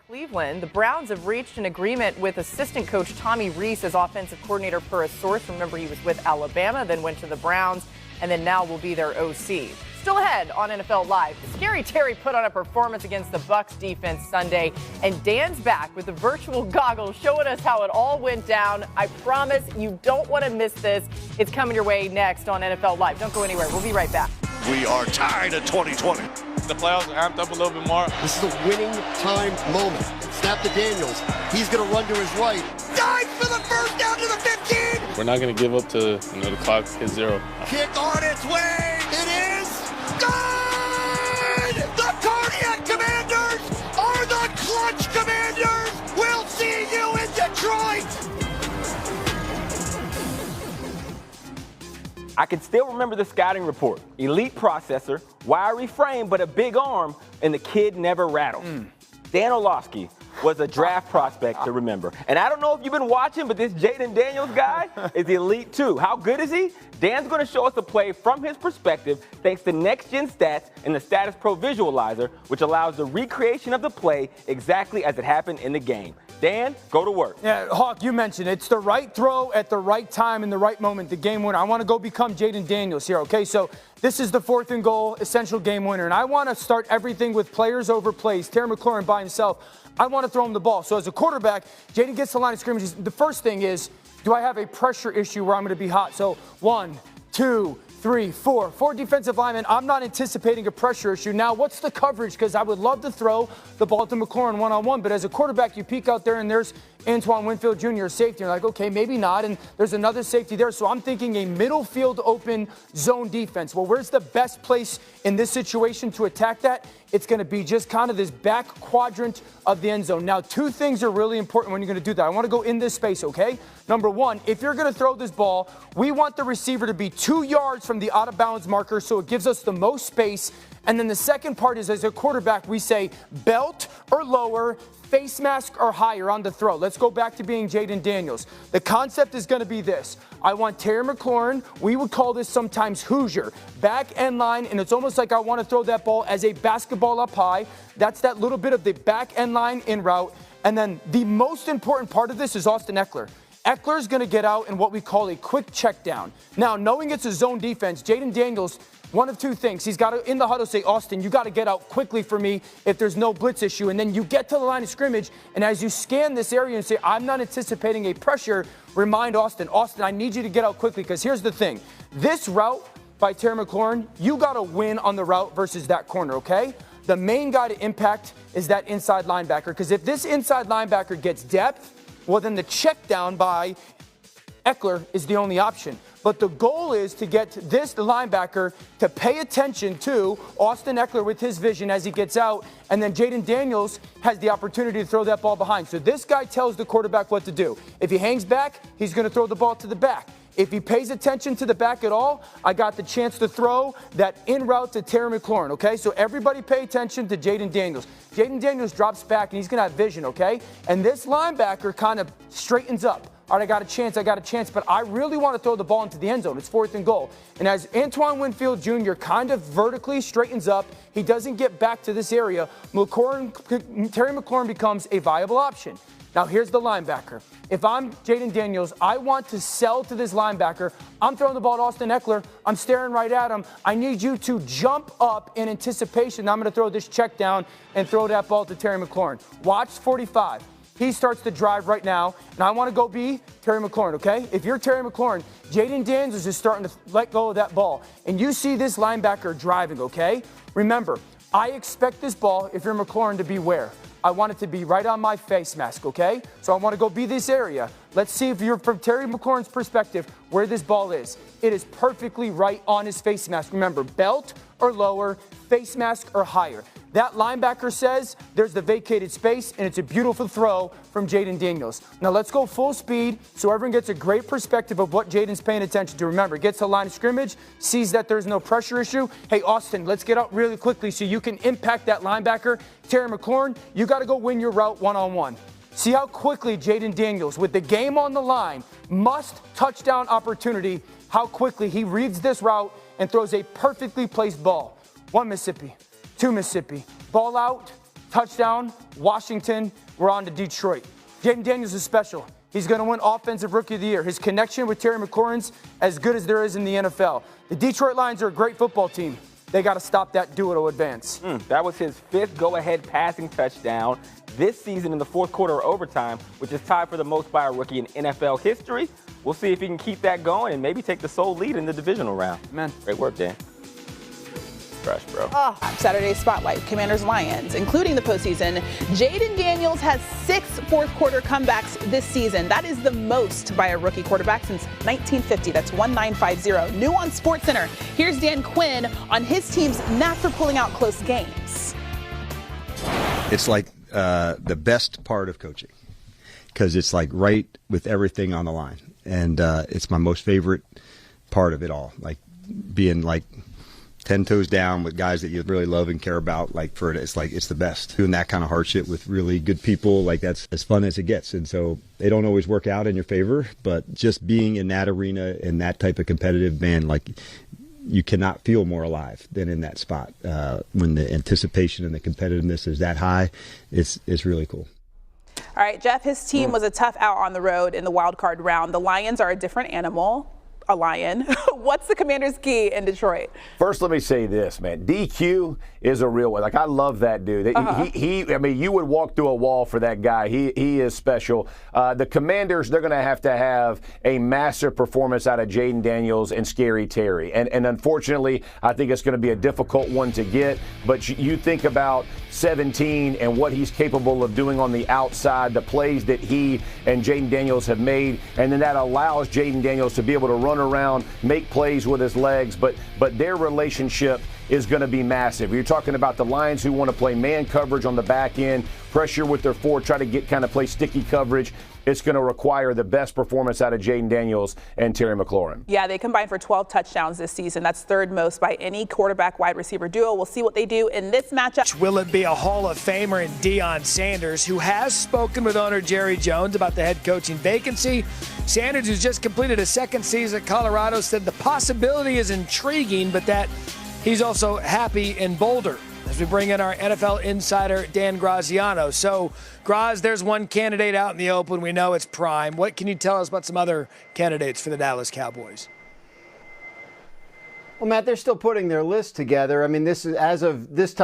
Cleveland, the Browns have reached an agreement with assistant coach Tommy Rees as offensive coordinator per a source. Remember, he was with Alabama, then went to the Browns, and then now will be their OC. Still ahead on NFL Live, Scary Terry put on a performance against the Bucs defense Sunday, and Dan's back with the virtual goggles showing us how it all went down. I promise you don't want to miss this. It's coming your way next on NFL Live. Don't go anywhere. We'll be right back. We are tied at 2020. The playoffs are amped up a little bit more. This is a winning time moment. Snap to Daniels. He's going to run to his right. Dives for the first down to the 15. We're not going to give up till the clock hits zero. Kick on its way. It is good. The Cardiac Commanders are the Clutch Commanders. We'll see you in Detroit. I can still remember the scouting report. Elite processor, wiry frame, but a big arm, and the kid never rattles. Dan Orlovsky was a draft prospect to remember. And I don't know if you've been watching, but this Jayden Daniels guy is elite too. How good is he? Dan's going to show us a play from his perspective thanks to next-gen stats and the Status Pro Visualizer, which allows the recreation of the play exactly as it happened in the game. Dan, go to work. Yeah, Hawk, you mentioned it's the right throw at the right time in the right moment, the game winner. I want to go become Jayden Daniels here, okay? So this is the 4th and goal, essential game winner. And I want to start everything with players over plays. Terry McLaurin by himself, I want to throw him the ball. So as a quarterback, Jayden gets the line of scrimmage. The first thing is, do I have a pressure issue where I'm going to be hot? So 1, 2, 3, 4. 4 defensive linemen. I'm not anticipating a pressure issue. Now, what's the coverage? Because I would love to throw the ball to McLaurin one-on-one, but as a quarterback, you peek out there and there's Antoine Winfield Jr. safety. You're like, okay, maybe not, and there's another safety there. So I'm thinking a middle field open zone defense. Well, where's the best place in this situation to attack that? It's going to be just kind of this back quadrant of the end zone. Now, 2 things are really important when you're going to do that. I want to go in this space, okay? Number 1, if you're going to throw this ball, we want the receiver to be 2 yards from the out-of-bounds marker so it gives us the most space. And then the second part is, as a quarterback, we say belt or lower, face mask or higher on the throw. Let's go back to being Jayden Daniels. The concept is going to be this. I want Terry McLaurin, we would call this sometimes Hoosier, back end line, and it's almost like I want to throw that ball as a basketball up high. That's that little bit of the back end line in route. And then the most important part of this is Austin Ekeler. Eckler's going to get out in what we call a quick check down. Now, knowing it's a zone defense, Jayden Daniels, one of 2 things. He's got to, in the huddle, say, Austin, you got to get out quickly for me if there's no blitz issue. And then you get to the line of scrimmage, and as you scan this area and say, I'm not anticipating a pressure, remind Austin, I need you to get out quickly, because here's the thing. This route by Terry McLaurin, you got to win on the route versus that corner, okay? The main guy to impact is that inside linebacker, because if this inside linebacker gets depth, well, then the check down by Ekeler is the only option. But the goal is to get this linebacker to pay attention to Austin Ekeler with his vision as he gets out, and then Jayden Daniels has the opportunity to throw that ball behind. So this guy tells the quarterback what to do. If he hangs back, he's going to throw the ball to the back. If he pays attention to the back at all, I got the chance to throw that in route to Terry McLaurin, okay? So everybody pay attention to Jayden Daniels. Jayden Daniels drops back, and he's going to have vision, okay? And this linebacker kind of straightens up. All right, I got a chance, but I really want to throw the ball into the end zone. It's 4th and goal. And as Antoine Winfield Jr. kind of vertically straightens up, he doesn't get back to this area, Terry McLaurin becomes a viable option. Now, here's the linebacker. If I'm Jayden Daniels, I want to sell to this linebacker. I'm throwing the ball to Austin Ekeler. I'm staring right at him. I need you to jump up in anticipation. I'm going to throw this check down and throw that ball to Terry McLaurin. Watch 45. He starts to drive right now, and I want to go be Terry McLaurin, okay? If you're Terry McLaurin, Jayden Daniels is starting to let go of that ball, and you see this linebacker driving, okay? Remember, I expect this ball, if you're McLaurin, to be where? I want it to be right on my face mask, okay? So I want to go be this area. Let's see if you're, from Terry McLaurin's perspective, where this ball is. It is perfectly right on his face mask. Remember, belt or lower, face mask or higher. That linebacker says there's the vacated space, and it's a beautiful throw from Jayden Daniels. Now let's go full speed so everyone gets a great perspective of what Jayden's paying attention to. Remember, gets to the line of scrimmage, sees that there's no pressure issue. Hey, Austin, let's get out really quickly so you can impact that linebacker. Terry McLaurin, you got to go win your route one-on-one. See how quickly Jayden Daniels, with the game on the line, must touchdown opportunity, how quickly he reads this route and throws a perfectly placed ball. 1 Mississippi, 2 Mississippi, ball out, touchdown, Washington. We're on to Detroit. Jayden Daniels is special. He's going to win Offensive Rookie of the Year. His connection with Terry McLaurin's as good as there is in the NFL. The Detroit Lions are a great football team. They got to stop that duo to advance. That was his 5th go-ahead passing touchdown this season in the 4th quarter or overtime, which is tied for the most by a rookie in NFL history. We'll see if he can keep that going and maybe take the sole lead in the divisional round. Man. Great work, Dan. Fresh, bro. Saturday's Spotlight, Commanders-Lions, including the postseason. Jayden Daniels has 6 fourth-quarter comebacks this season. That is the most by a rookie quarterback since 1950. That's 1950. New on SportsCenter, here's Dan Quinn on his team's knack for pulling out close games. It's like the best part of coaching because it's like right with everything on the line. And it's my most favorite part of it all, like being like 10 toes down with guys that you really love and care about. Like it's the best. Doing that kind of hardship with really good people, like that's as fun as it gets. And so they don't always work out in your favor, but just being in that arena and that type of competitive, man, like you cannot feel more alive than in that spot. When the anticipation and the competitiveness is that high, it's really cool. All right, Jeff, his team was a tough out on the road in the wild card round. The Lions are a different animal. A lion. What's the Commanders' key in Detroit? First, let me say this, man. DQ is a real one. Like, I love that dude. I mean, you would walk through a wall for that guy. He is special. The Commanders, they're going to have a massive performance out of Jayden Daniels and Scary Terry. And unfortunately, I think it's going to be a difficult one to get. But you think about 17 and what he's capable of doing on the outside, the plays that he and Jayden Daniels have made, and then that allows Jayden Daniels to be able to run around, make plays with his legs, but their relationship is going to be massive. You're talking about the Lions who want to play man coverage on the back end, pressure with their forward, try to get kind of play sticky coverage. It's going to require the best performance out of Jayden Daniels and Terry McLaurin. Yeah, they combined for 12 touchdowns this season. That's 3rd most by any quarterback wide receiver duo. We'll see what they do in this matchup. Will it be a Hall of Famer in Deion Sanders, who has spoken with owner Jerry Jones about the head coaching vacancy? Sanders, who's just completed a 2nd season at Colorado, said the possibility is intriguing, but that he's also happy in Boulder. As we bring in our NFL insider, Dan Graziano. So, Graz, there's one candidate out in the open. We know it's prime. What can you tell us about some other candidates for the Dallas Cowboys? Well, Matt, they're still putting their list together. I mean, this is as of this time.